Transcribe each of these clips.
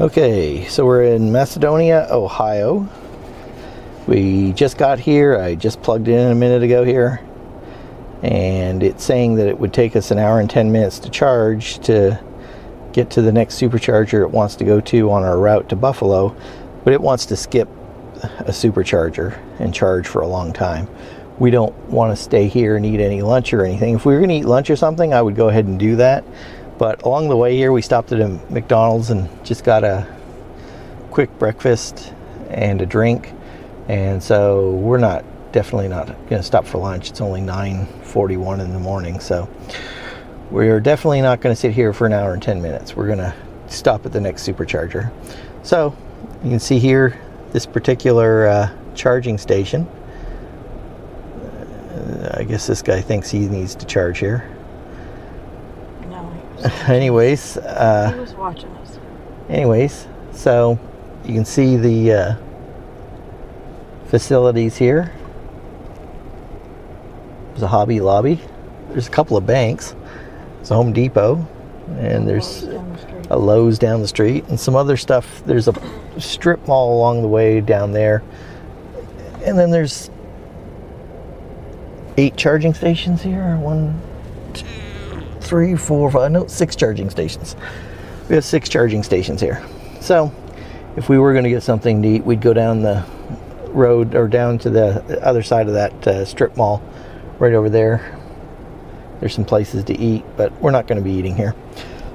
Okay, so we're in Macedonia, Ohio. We just got here. I just plugged in a minute ago here, and it's saying that it would take us an hour and 10 minutes to charge to get to the next supercharger it wants to go to on our route to Buffalo, but it wants to skip a supercharger and charge for a long time. We don't want to stay here and eat any lunch or anything. If we were going to eat lunch or something, I would go ahead and do that. But along the way here, we stopped at a McDonald's and just got a quick breakfast and a drink. And so we're definitely not going to stop for lunch. It's only 9:41 in the morning. So we're definitely not going to sit here for an hour and 10 minutes. We're going to stop at the next supercharger. So you can see here, this particular charging station. I guess this guy thinks he needs to charge here. Anyways, he was watching us. Anyways, so you can see the facilities here. There's a Hobby Lobby. There's a couple of banks. There's a Home Depot, and there's a Lowe's down the street, and some other stuff. There's a strip mall along the way down there, and then there's 8 charging stations here. 1, 2, 3, 4, 5, no, 6 charging stations. We have 6 charging stations here. So if we were going to get something to eat, we'd go down the road or down to the other side of that strip mall right over there. There's some places to eat, but we're not going to be eating here.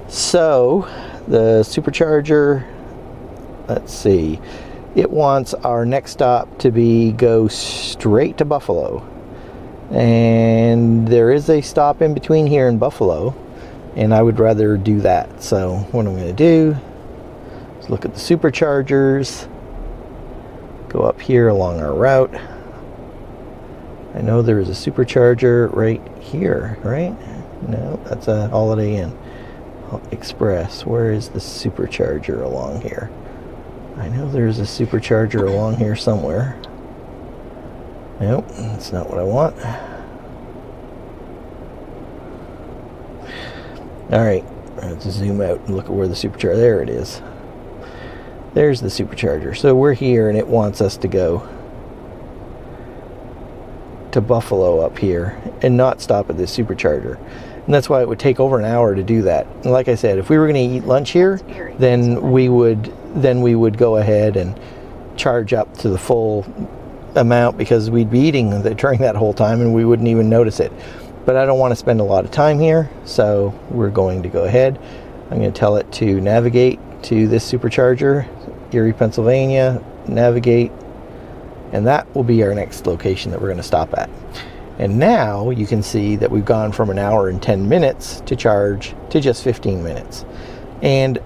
So the supercharger, let's see, it wants our next stop to go straight to Buffalo. And there is a stop in between here in Buffalo, and I would rather do that. So what I'm going to do is look at the superchargers, go up here along our route. I know there is a supercharger right here, right? No, that's a Holiday Inn Express. Where is the supercharger along here? I know there's a supercharger along here somewhere. Nope, that's not what I want. Alright, let's zoom out and look at where the supercharger, there it is. There's the supercharger. So we're here and it wants us to go to Buffalo up here and not stop at this supercharger. And that's why it would take over an hour to do that. And like I said, if we were going to eat lunch here, then we would go ahead and charge up to the full amount, because we'd be eating during that whole time and we wouldn't even notice it. But I don't want to spend a lot of time here, so we're going to go ahead. I'm going to tell it to navigate to this supercharger, Erie, Pennsylvania, navigate, and that will be our next location that we're going to stop at. And now you can see that we've gone from an hour and 10 minutes to charge to just 15 minutes. And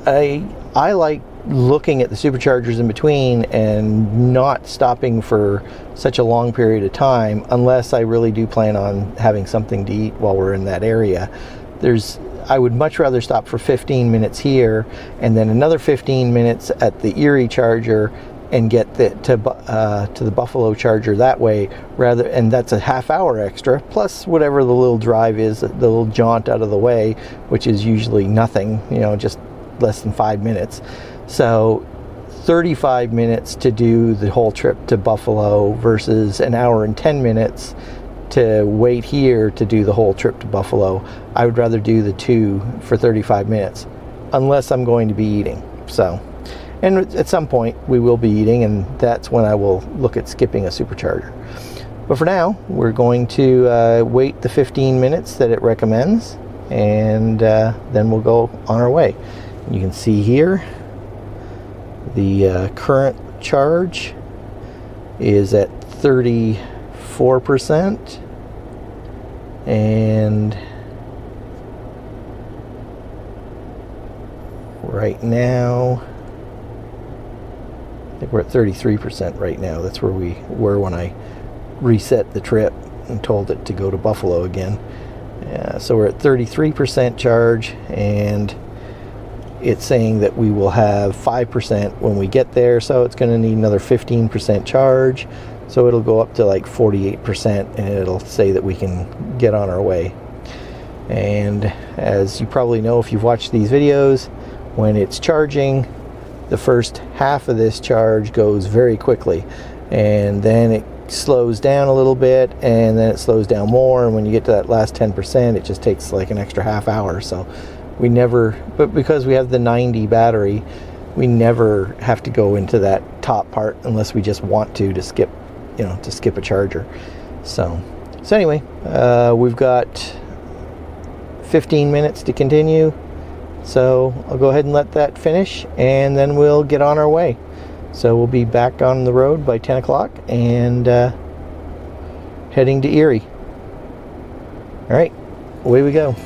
I like looking at the superchargers in between and not stopping for such a long period of time, unless I really do plan on having something to eat while we're in that area. I would much rather stop for 15 minutes here and then another 15 minutes at the Erie charger and get to the Buffalo charger that way, and that's a half hour extra, plus whatever the little drive is, the little jaunt out of the way, which is usually nothing, just less than 5 minutes. So 35 minutes to do the whole trip to Buffalo versus an hour and 10 minutes to wait here to do the whole trip to Buffalo. I would rather do the 2 for 35 minutes, unless I'm going to be eating. So, and at some point we will be eating, and that's when I will look at skipping a supercharger. But for now, we're going to wait the 15 minutes that it recommends, and then we'll go on our way. You can see here the current charge is at 34%, and right now I think we're at 33% right now. That's where we were when I reset the trip and told it to go to Buffalo again. So we're at 33% charge, and it's saying that we will have 5% when we get there, so it's going to need another 15% charge, so it'll go up to like 48%, and it'll say that we can get on our way. And as you probably know if you've watched these videos, when it's charging, the first half of this charge goes very quickly, and then it slows down a little bit, and then it slows down more, and when you get to that last 10%, it just takes like an extra half hour. So we never, but because we have the 90 battery, we never have to go into that top part unless we just want to skip, you know, to skip a charger. So anyway, we've got 15 minutes to continue, so I'll go ahead and let that finish, and then we'll get on our way. So we'll be back on the road by 10 o'clock and heading to Erie. All right, away we go.